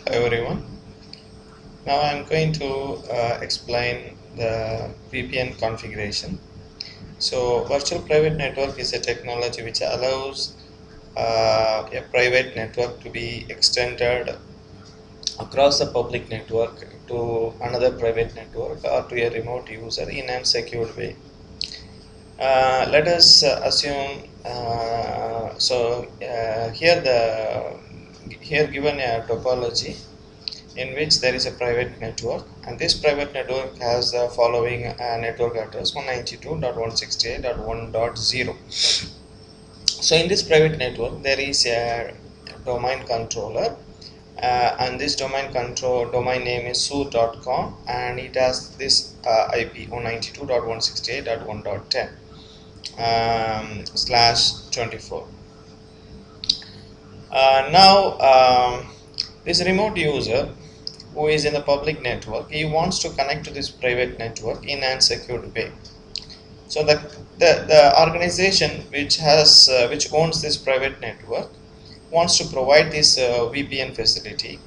Hello everyone. Now I'm going to explain the VPN configuration. So virtual private network is a technology which allows a private network to be extended across the public network to another private network or to a remote user in a secure way. Let us assume here given a topology in which there is a private network, and this private network has the following network address 192.168.1.0. So in this private network there is a domain controller, and this domain name is su.com, and it has this IP 192.168.1.10 /24. Now this remote user who is in the public network, he wants to connect to this private network in an secured way. So the organization which owns this private network wants to provide this VPN facility.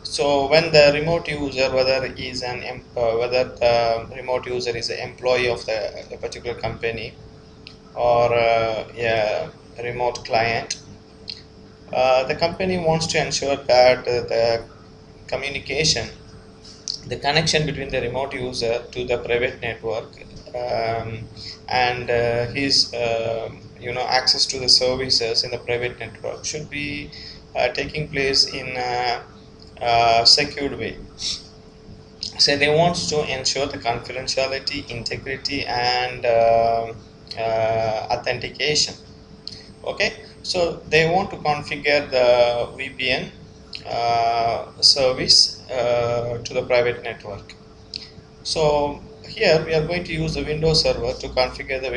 So when the remote user, whether the remote user is an employee of a particular company or a remote client, the company wants to ensure that the communication, the connection between the remote user to the private network, and his access to the services in the private network should be taking place in a secured way. So they want to ensure the confidentiality, integrity, and authentication. Okay, so they want to configure the VPN service to the private network. So here we are going to use the Windows Server to configure the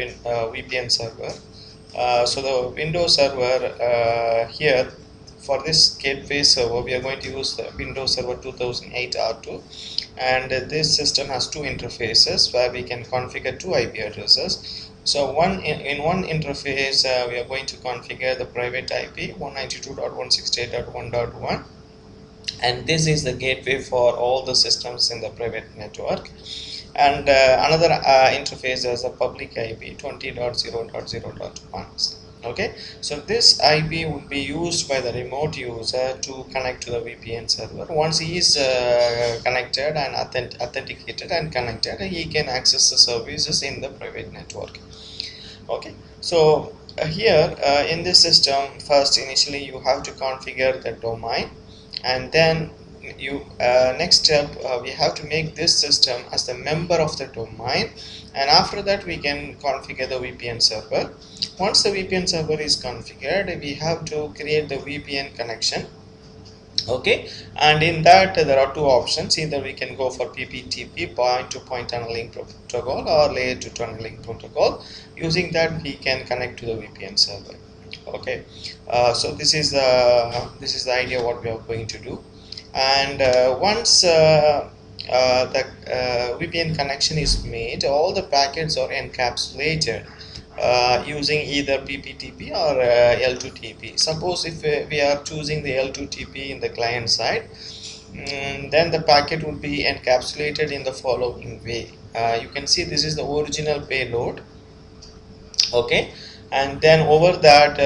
VPN server. So the Windows Server here, for this gateway server, we are going to use the Windows Server 2008 R2, and this system has two interfaces where we can configure two IP addresses. So in one interface, we are going to configure the private IP 192.168.1.1, and this is the gateway for all the systems in the private network. And another interface is a public IP 20.0.0.1. Okay, so this IP would be used by the remote user to connect to the VPN server. Once he is connected and authenticated and connected, he can access the services in the private network. Okay, so here in this system, first initially you have to configure the domain, and then you next step we have to make this system as the member of the domain, and after that we can configure the VPN server. Once the VPN server is configured, we have to create the VPN connection. Okay, and in that there are two options: either we can go for PPTP, point to point tunneling protocol, or layer 2 tunneling protocol. Using that we can connect to the VPN server. Okay, so this is the idea what we are going to do. And once the VPN connection is made, all the packets are encapsulated using either PPTP or L2TP. Suppose if we are choosing the L2TP in the client side, then the packet would be encapsulated in the following way. You can see this is the original payload. Okay, and then over that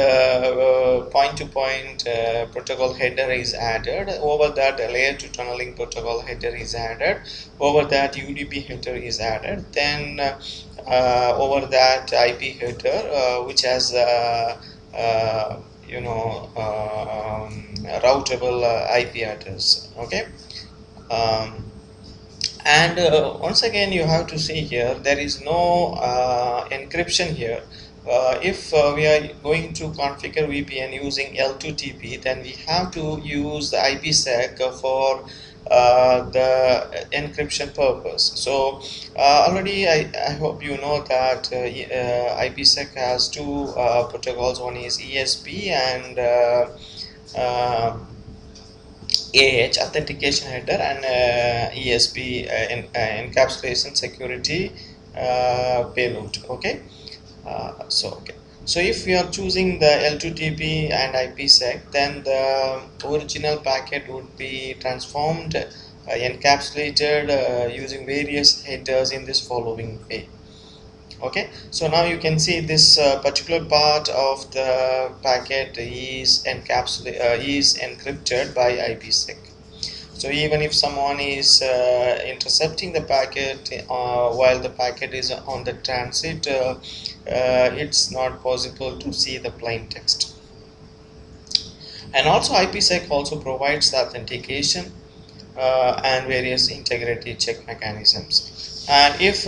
point-to-point protocol header is added. Over that layer 2 tunneling protocol header is added. Over that UDP header is added. Then over that IP header, which has routable IP address. Okay. And once again you have to see here, there is no encryption here. If we are going to configure VPN using L2TP, then we have to use the IPsec for the encryption purpose. So already I hope you know that IPsec has two protocols. One is ESP and AH, authentication header, and ESP, encapsulation security payload. Okay, So if we are choosing the L2TP and IPsec, then the original packet would be transformed, encapsulated using various headers in this following way. Okay, so now you can see this particular part of the packet is is encrypted by IPsec. So even if someone is intercepting the packet while the packet is on the transit, it's not possible to see the plain text. And also IPsec also provides the authentication and various integrity check mechanisms. And if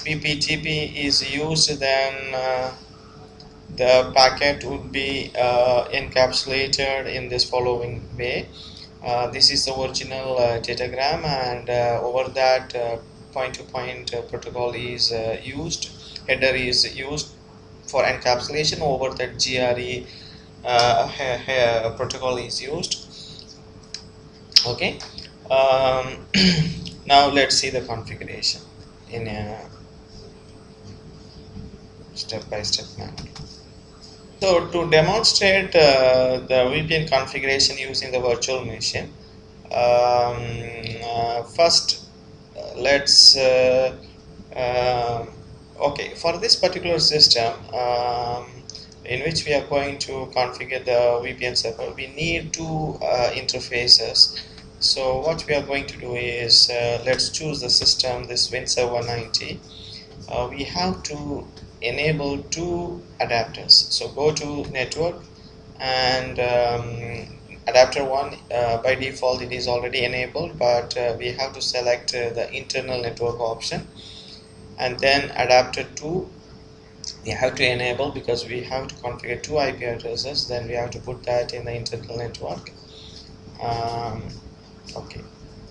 PPTP is used, then the packet would be encapsulated in this following way. This is the original datagram, and over that point-to-point protocol is used. Header is used for encapsulation. Over that GRE protocol is used. Okay. Now let's see the configuration in a step-by-step manner. So to demonstrate the VPN configuration using the virtual machine, first let's okay, for this particular system in which we are going to configure the VPN server, we need two interfaces. So what we are going to do is let's choose the system, this Win Server 90. We have to enable two adapters. So go to network, and adapter 1 by default it is already enabled, but we have to select the internal network option, and then adapter 2 we have to enable because we have to configure two IP addresses. Then we have to put that in the internal network. Okay,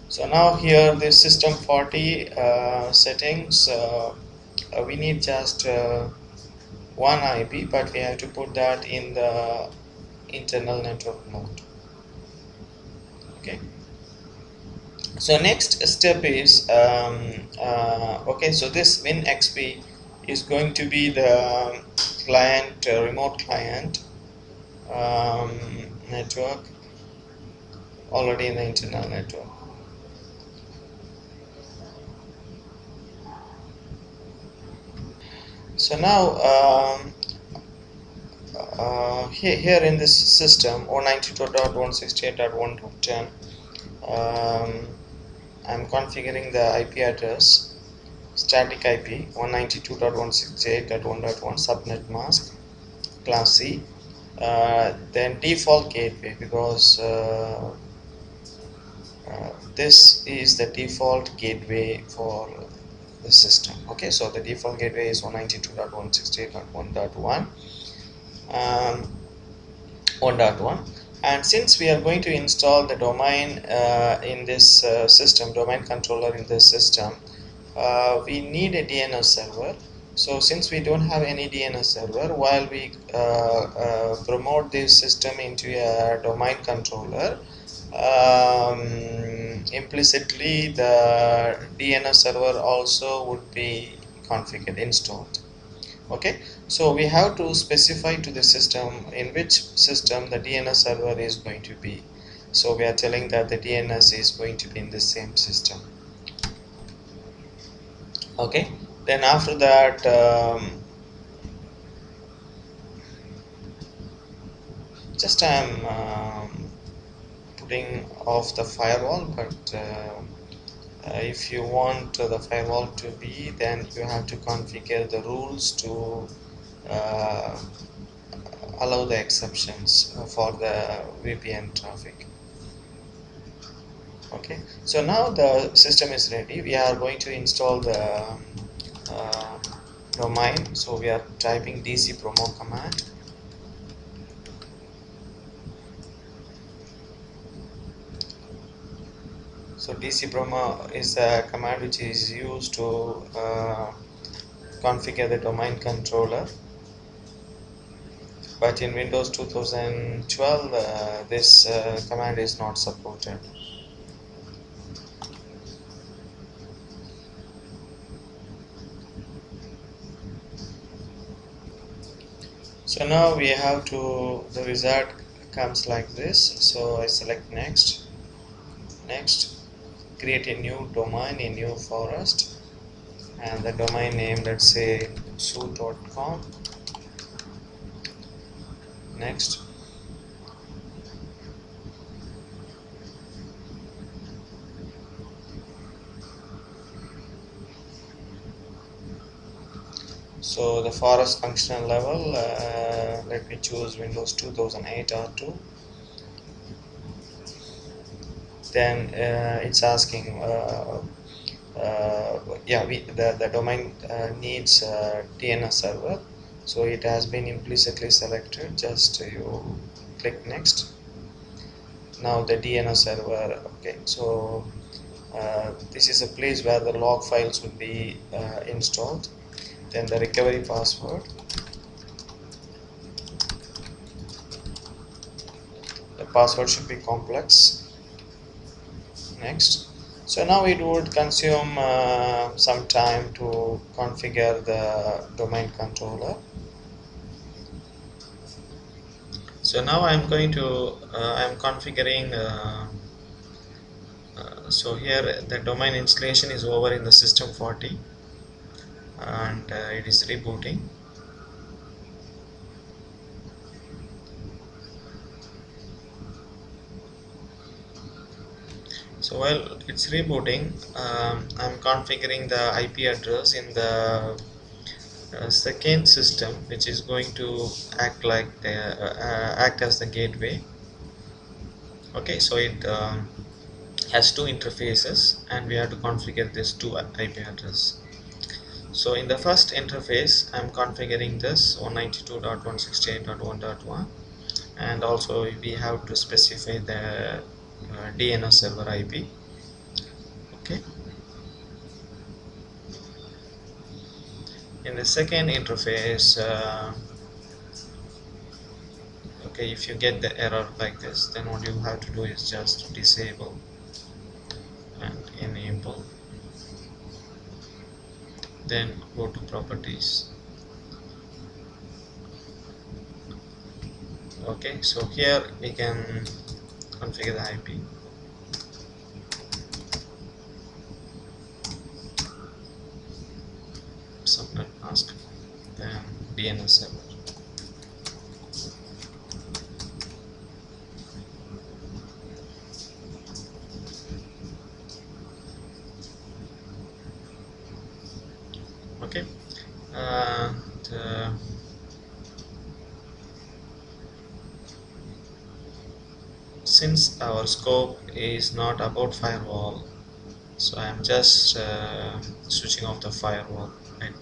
so now here this system 40 settings, we need just one IP, but we have to put that in the internal network mode. Okay, so next step is okay, so this WinXP is going to be the client, remote client network already in the internal network. So now here in this system 192.168.1.10, I'm configuring the IP address, static IP 192.168.1.1, subnet mask, class C, then default gateway, because this is the default gateway for the system. Okay, so the default gateway is 192.168.1.1, 1.1, and since we are going to install the domain in this system, domain controller in this system, we need a DNS server. So since we don't have any DNS server, while we promote this system into a domain controller, implicitly the DNS server also would be configured, installed. Okay, so we have to specify to the system in which system the DNS server is going to be. So we are telling that the DNS is going to be in the same system. Okay, then after that just I'm putting off the firewall, but if you want the firewall to be, then you have to configure the rules to allow the exceptions for the VPN traffic. Okay, so now the system is ready. We are going to install the domain. So we are typing dc promo command. So dc promo is a command which is used to configure the domain controller, but in Windows 2012 this command is not supported. So now we have to, the wizard comes like this. So I select next, next, create a new domain, a new forest, and the domain name, let's say su.com. Next. So the forest functional level, let me choose Windows 2008 R2. Then it's asking, yeah, the domain needs DNS server. So it has been implicitly selected. Just you click next. Now the DNS server. Okay, so this is a place where the log files will be installed. Then the recovery password. The password should be complex. Next. So now it would consume some time to configure the domain controller. So now I'm going to I'm configuring so here the domain installation is over in the system 40, and it is rebooting. So while it's rebooting, I'm configuring the IP address in the second system, which is going to act like the act as the gateway. Okay, so it has two interfaces, and we have to configure this two IP address. So in the first interface, I'm configuring this 192.168.1.1, and also we have to specify the DNS server IP. Okay. In the second interface, okay, if you get the error like this, then what you have to do is just disable and enable. Then go to properties. Okay, so here we can configure the IP. Subnet mask, then DNS server. Okay, since our scope is not about firewall, so I'm just switching off the firewall, right?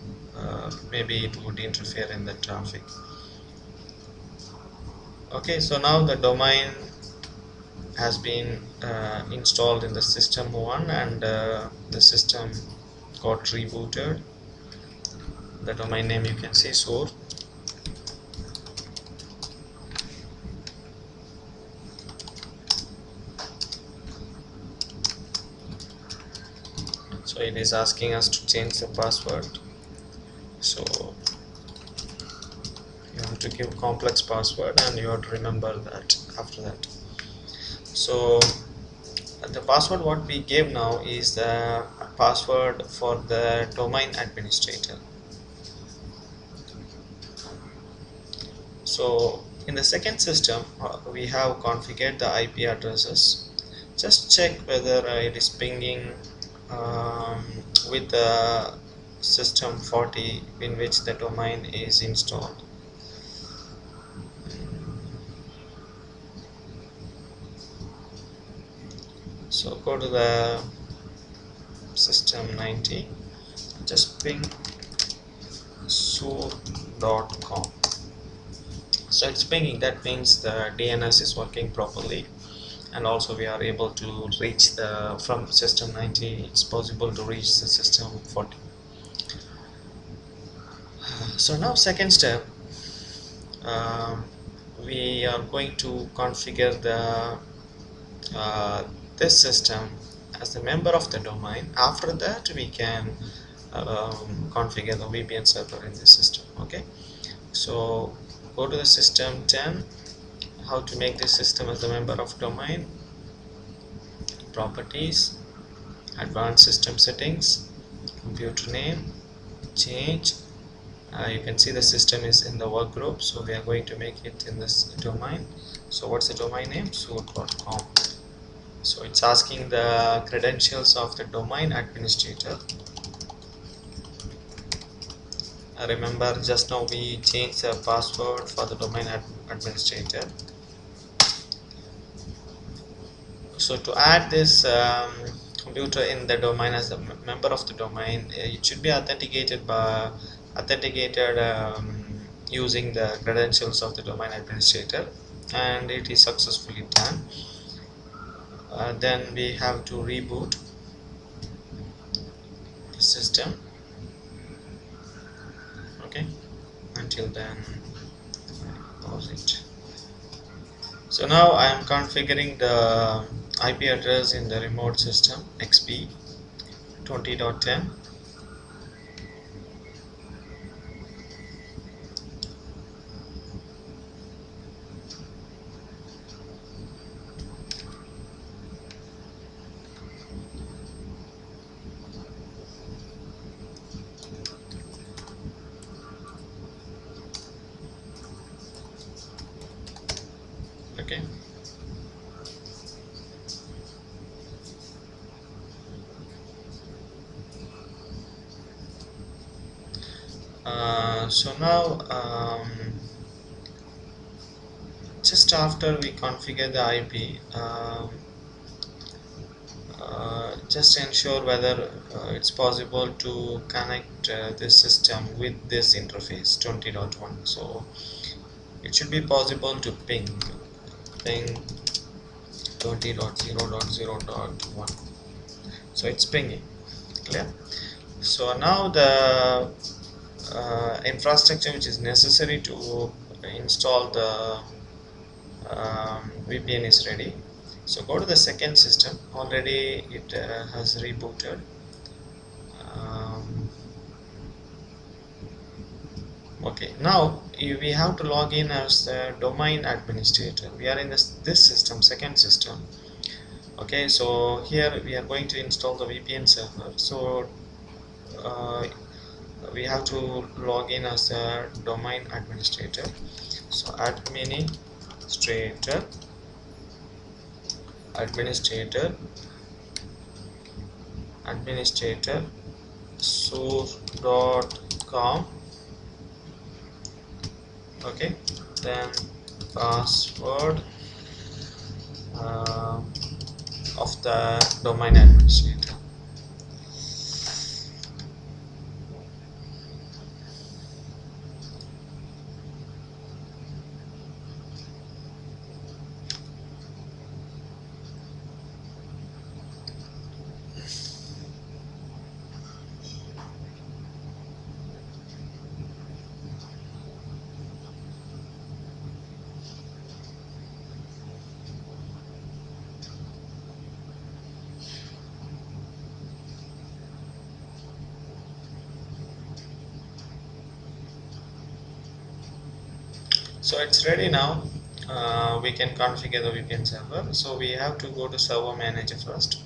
Maybe it would interfere in the traffic. Okay, so now the domain has been installed in the system 1, and the system got rebooted. The domain name you can see source. So it is asking us to change the password. So you have to give complex password, and you have to remember that after that. So the password what we gave now is the password for the domain administrator. So in the second system, we have configured the IP addresses. Just check whether it is pinging with the system 40 in which the domain is installed. So go to the system 90, just ping su.com. So it's pinging. That means the DNS is working properly, and also we are able to reach the from system 90. It's possible to reach the system 40. So now second step, we are going to configure the this system as a member of the domain. After that, we can configure the VPN server in this system. Okay, so go to the system 10. How to make this system as a member of domain. Properties, advanced system settings, computer name, change. You can see the system is in the work group, so we are going to make it in this domain. So what's the domain name? Soot.com. So it's asking the credentials of the domain administrator. Remember, just now we changed the password for the domain administrator. So to add this computer in the domain as a member of the domain, it should be authenticated using the credentials of the domain administrator, and it is successfully done. Then we have to reboot the system. Okay, until then pause it. So now I am configuring the IP address in the remote system XP 20.10. Okay. So now just after we configure the IP, just ensure whether it's possible to connect this system with this interface 20.1. So it should be possible to ping 20.0.0.1. So it's pinging. Clear? So now the infrastructure which is necessary to install the VPN is ready. So go to the second system. Already it has rebooted. Okay, now we have to log in as the domain administrator. We are in this system, second system. Okay, so here we are going to install the VPN server. So we have to log in as a domain administrator. So administrator source.com. Okay, then password of the domain administrator. So it's ready now. We can configure the VPN server. So we have to go to server manager first.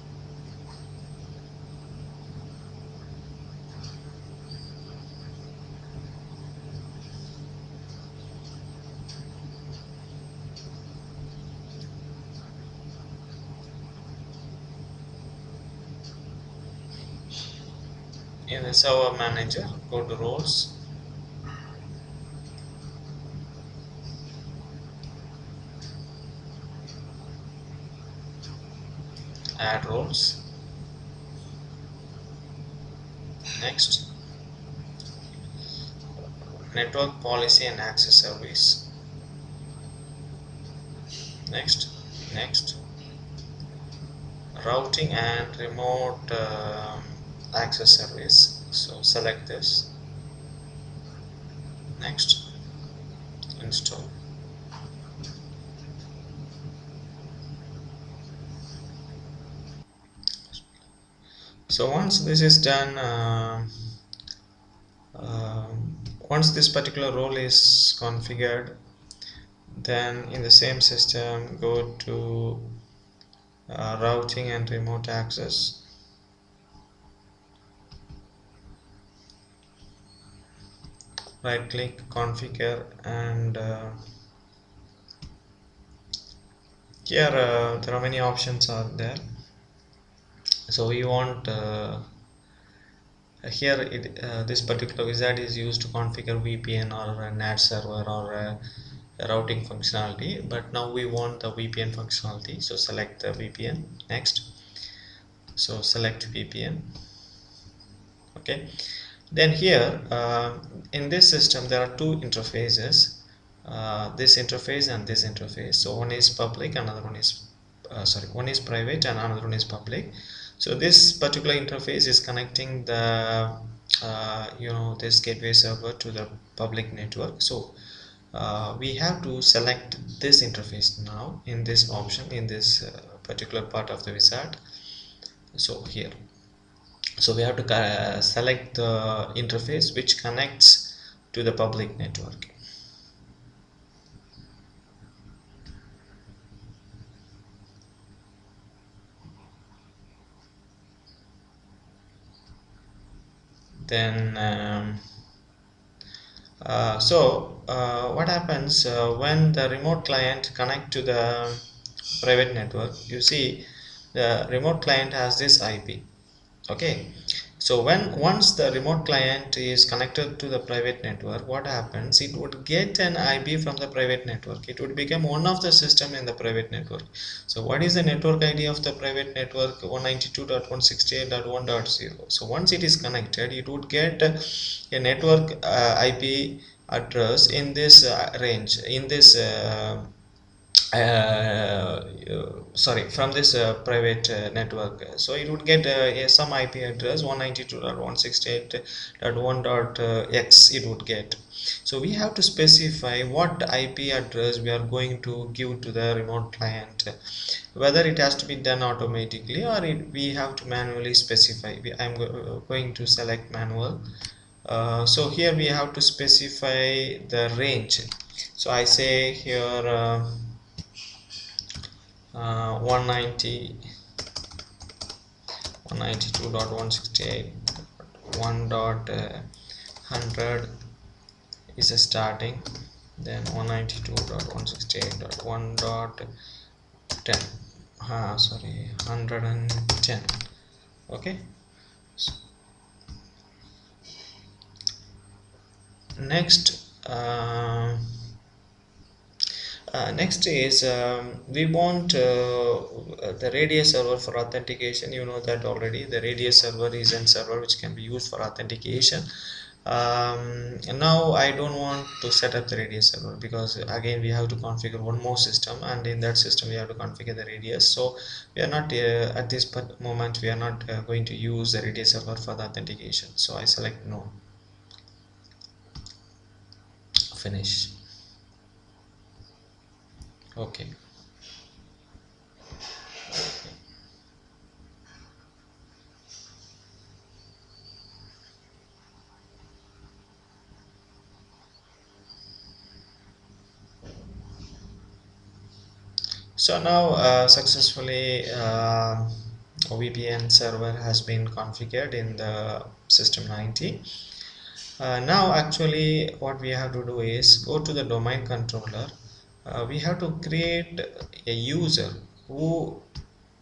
In the server manager, go to roles, add roles, next, network policy and access service, next, routing and remote access service. So select this, next, install. So once this is done, once this particular role is configured, Then in the same system, go to routing and remote access. Right click, configure, and here there are many options are there. So we want here this particular wizard is used to configure VPN or a NAT server or a routing functionality, but now we want the VPN functionality, so select the VPN. Next, so select VPN. Okay, then here in this system there are two interfaces, this interface and this interface. So one is public, another one is one is private and another one is public. So this particular interface is connecting the this gateway server to the public network. So we have to select this interface now in this option, in this particular part of the wizard. So here, so we have to select the interface which connects to the public network. Then what happens when the remote client connect to the private network? You see the remote client has this IP. Okay, so when once the remote client is connected to the private network, what happens? It would get an IP from the private network. It would become one of the system in the private network. So what is the network ID of the private network? 192.168.1.0. So once it is connected, it would get a network IP address in this range, in this from this private network. So it would get some IP address 192.168.1.x it would get. So we have to specify what IP address we are going to give to the remote client, whether it has to be done automatically or we have to manually specify. I'm going to select manual. So here we have to specify the range. So I say here 190 192.168.1.100 is a starting, then 192.168.1.10 sorry 110. Okay, next next is we want the radius server for authentication. You know that already. The radius server is a server which can be used for authentication. And now I don't want to set up the radius server because again we have to configure one more system, and in that system we have to configure the radius. So we are not at this moment we are not going to use the radius server for the authentication. So I select no, finish. Okay. So now successfully VPN server has been configured in the system 90. Now actually what we have to do is go to the domain controller. We have to create a user who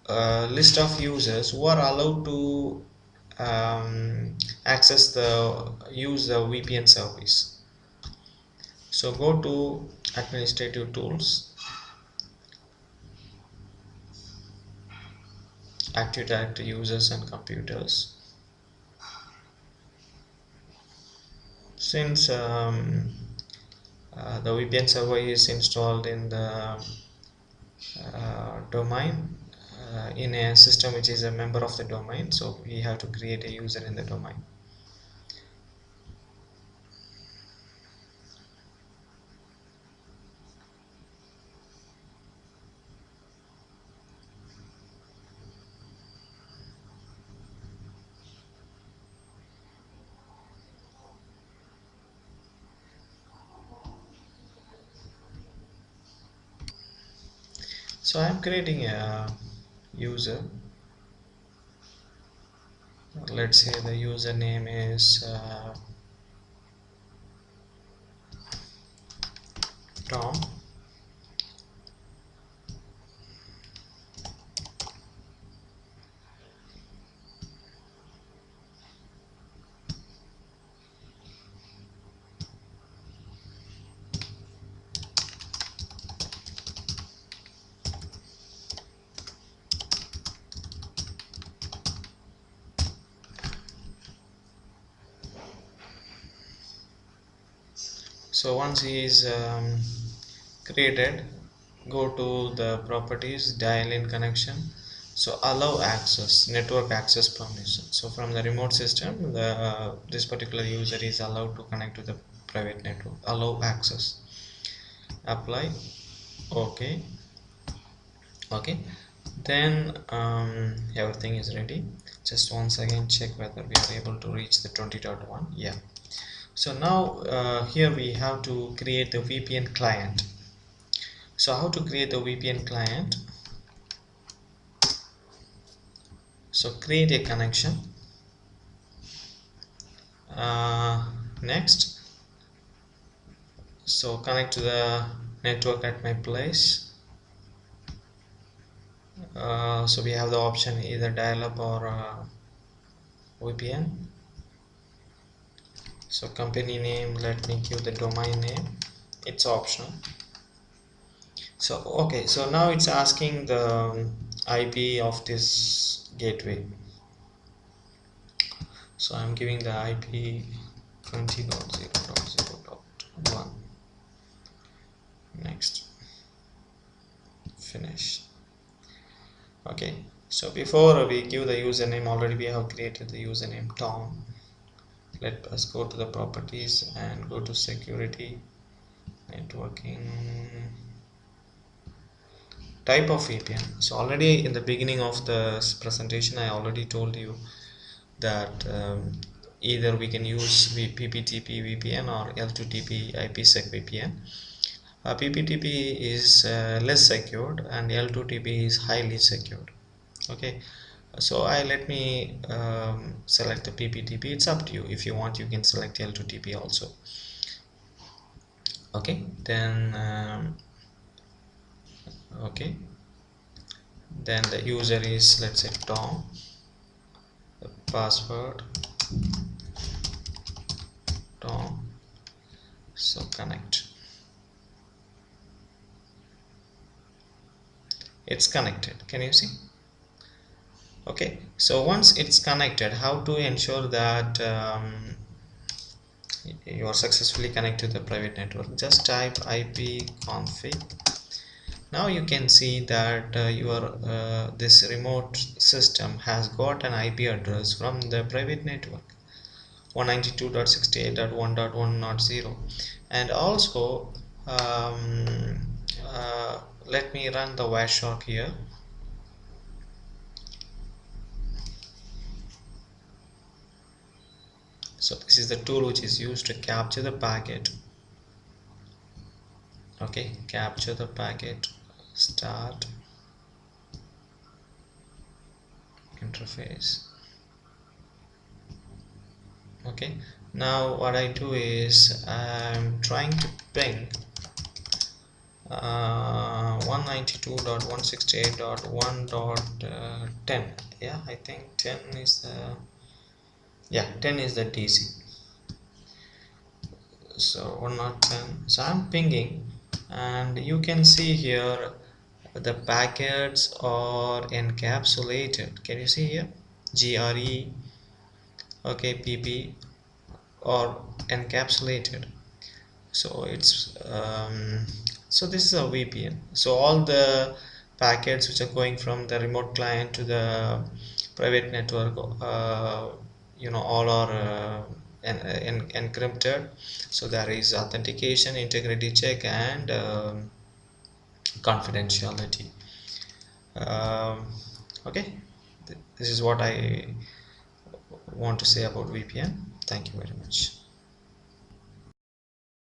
list of users who are allowed to access the use the VPN service. So go to administrative tools, Active Directory users and computers. Since the VPN server is installed in the domain in a system which is a member of the domain, so we have to create a user in the domain. So I'm creating a user. Let's say the username is Tom. So once he is created, go to the properties, dial in connection. So allow access, network access permission. So from the remote system, this particular user is allowed to connect to the private network. Allow access. Apply. Okay. Okay. Then everything is ready. Just once again check whether we are able to reach the 20.1. Yeah. So now here we have to create the VPN client. So how to create the VPN client? So create a connection. Next, so connect to the network at my place. So we have the option either dial-up or VPN. So company name, let me give the domain name. It's optional. So okay, so now it's asking the IP of this gateway. So I'm giving the IP 20.0.0.1. Next, finish. Okay, so before we give the username, already we have created the username Tom. Let us go to the properties and go to security, networking, type of VPN. So already in the beginning of the presentation I already told you that either we can use PPTP VPN or L2TP IPsec VPN. PPTP is less secured and L2TP is highly secured. Okay, so let me select the PPTP. It's up to you. If you want, you can select L2TP also. Okay, then okay, then the user is, let's say, Tom. The password Tom. So connect. It's connected. Can you see? Okay, so once it's connected, how to ensure that you are successfully connected to the private network? Just type ipconfig. Now you can see that your this remote system has got an IP address from the private network 192.68.1.1.0, and also let me run the Wireshark here. So this is the tool which is used to capture the packet. Okay, capture the packet, start interface. Okay, now what I do is I'm trying to ping 192.168.1.10. Yeah, I think 10 is the, yeah, 10 is the DC. So 110. So I'm pinging, and you can see here the packets are encapsulated. Can you see here? GRE, okay, PP, or encapsulated. So it's so this is a VPN. So all the packets which are going from the remote client to the private network, all are encrypted. So there is authentication, integrity check, and confidentiality. um, okay, this is what I want to say about VPN. Thank you very much.